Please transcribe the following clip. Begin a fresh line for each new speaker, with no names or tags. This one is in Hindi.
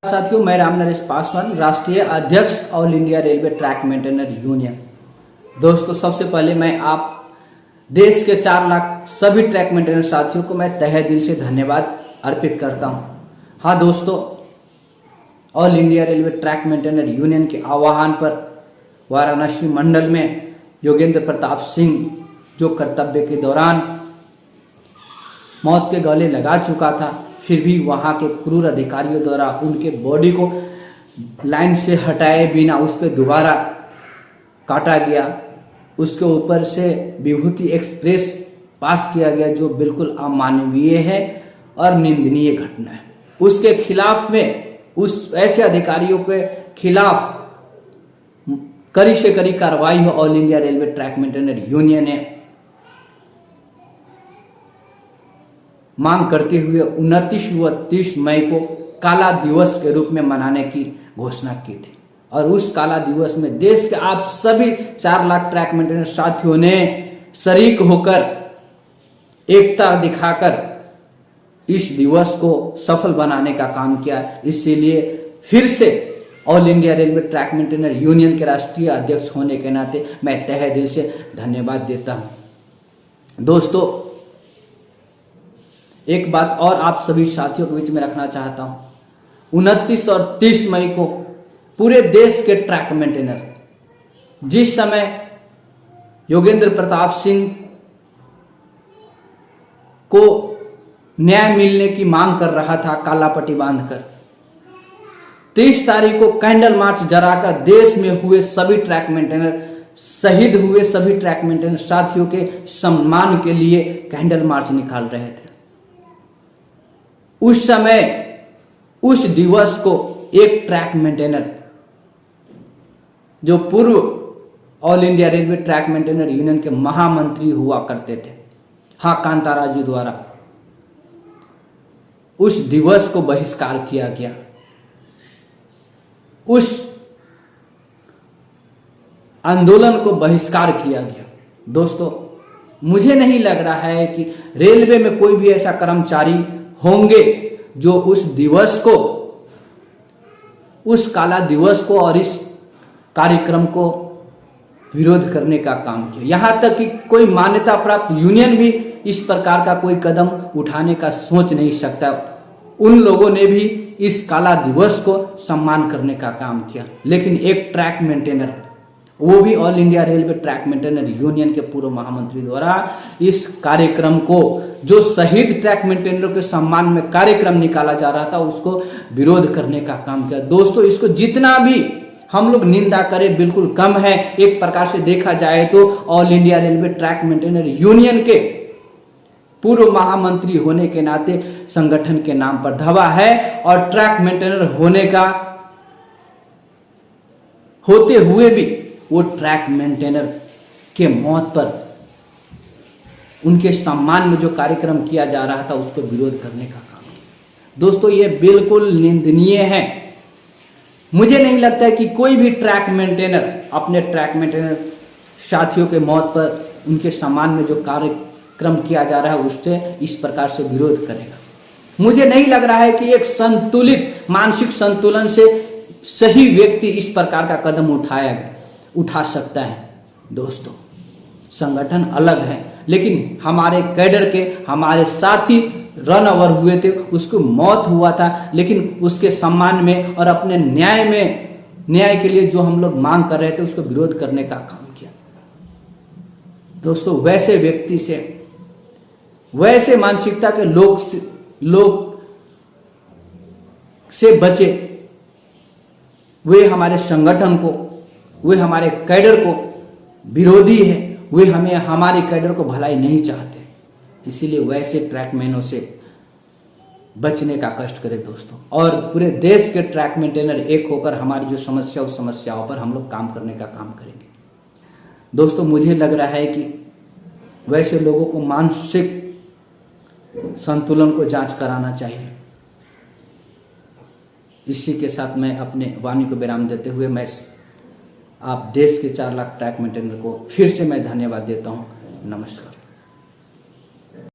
साथियों, मैं राम नरेश पासवान, राष्ट्रीय अध्यक्ष all India railway track maintainer union. दोस्तों, सबसे पहले मैं आप देश के 4 लाख सभी ट्रैक मेंटेनर साथियों को मैं तहे दिल से धन्यवाद अर्पित करता हूं। हाँ दोस्तों, all India railway track maintainer union के आह्वान पर वाराणसी मंडल में योगेंद्र प्रताप सिंह जो कर्तव्य के दौरान मौत के गले लगा चुका था, फिर भी वहां के क्रूर अधिकारियों द्वारा उनके बॉडी को लाइन से हटाए बिना उस पर दोबारा काटा गया। उसके ऊपर से विभूति एक्सप्रेस पास किया गया, जो बिल्कुल अमानवीय है और निंदनीय घटना है। उसके खिलाफ में उस ऐसे अधिकारियों के खिलाफ कड़ी से कड़ी कार्रवाई हो। All India railway track maintainer union ने मांग करते हुए 29 व 30 मई को काला दिवस के रूप में मनाने की घोषणा की थी। और उस काला दिवस में देश के आप सभी 4 लाख ट्रैक मेंटेनर साथियों ने शरीक होकर एकता दिखाकर इस दिवस को सफल बनाने का काम किया। इसीलिए फिर से all India railway track maintainer union के राष्ट्रीय अध्यक्ष होने के नाते मैं तहे दिल से धन्यवाद देता हूं। दोस्तों, एक बात और आप सभी साथियों के बीच में रखना चाहता हूं। 29 और 30 मई को पूरे देश के ट्रैक मेंटेनर, जिस समय योगेंद्र प्रताप सिंह को न्याय मिलने की मांग कर रहा था काला पट्टी बांधकर, 30 तारीख को कैंडल मार्च जराकर देश में हुए सभी ट्रैक मेंटेनर, शहीद हुए सभी ट्रैक मेंटेनर साथियों के सम्मान के लिए कैंडल मार्च निकाल रहे थे। उस समय उस दिवस को एक ट्रैक मेंटेनर जो पूर्व all India railway track maintainer union के महामंत्री हुआ करते थे, हाँ कांताराजू द्वारा उस दिवस को बहिष्कार किया गया। उस आंदोलन को बहिष्कार किया गया। दोस्तों, मुझे नहीं लग रहा है कि रेलवे में कोई भी ऐसा कर्मचारी होंगे जो उस दिवस को, उस काला दिवस को और इस कार्यक्रम को विरोध करने का काम किया। यहां तक कि कोई मान्यता प्राप्त यूनियन भी इस प्रकार का कोई कदम उठाने का सोच नहीं सकता। उन लोगों ने भी इस काला दिवस को सम्मान करने का काम किया। लेकिन एक ट्रैक मेंटेनर, वो भी all India railway track maintainer union के पूर्व महामंत्री द्वारा इस कार्यक्रम को, जो शहीद ट्रैक मेंटेनर के सम्मान में कार्यक्रम निकाला जा रहा था, उसको विरोध करने का काम किया। दोस्तों, इसको जितना भी हम लोग निंदा करें बिल्कुल कम है। एक प्रकार से देखा जाए तो all India railway track maintainer union के पूर्व महामंत्री होने के नाते संगठन के नाम पर धवा है, और ट्रैक मेंटेनर होने का होते हुए भी वो ट्रैक मेंटेनर के मौत पर, उनके सम्मान में जो कार्यक्रम किया जा रहा था, उसको विरोध करने का काम किया। दोस्तों, ये बिल्कुल निंदनीय है। मुझे नहीं लगता है कि कोई भी ट्रैक मेंटेनर अपने ट्रैक मेंटेनर साथियों के मौत पर, उनके सम्मान में जो कार्यक्रम किया जा रहा है, उससे इस प्रकार से विरोध करेगा। मुझे नहीं लग रहा है कि एक संतुलित मानसिक संतुलन से सही व्यक्ति इस प्रकार का कदम उठा सकता है। दोस्तों, संगठन अलग है, लेकिन हमारे कैडर के हमारे साथी रन ओवर हुए थे, उसको मौत हुआ था, लेकिन उसके सम्मान में और अपने न्याय के लिए जो हम लोग मांग कर रहे थे, उसको विरोध करने का काम किया। दोस्तों, वैसे व्यक्ति से, वैसे मानसिकता के लोग से बचे। वे हमारे संगठन को, वे हमारे कैडर को विरोधी है। वे हमारे कैडर को भलाई नहीं चाहते। इसीलिए वैसे ट्रैकमैनों से बचने का कष्ट करें दोस्तों, और पूरे देश के ट्रैक मेंटेनर एक होकर हमारी जो समस्या, उस समस्याओं पर हम लोग काम करने का काम करेंगे। दोस्तों, मुझे लग रहा है कि वैसे लोगों को मानसिक संतुलन को जांच कराना चाहिए। इसी के साथ मैं अपने वाणी को विराम देते हुए मैं आप देश के 4 लाख ट्रैक मेंटेनर को फिर से मैं धन्यवाद देता हूं। नमस्कार।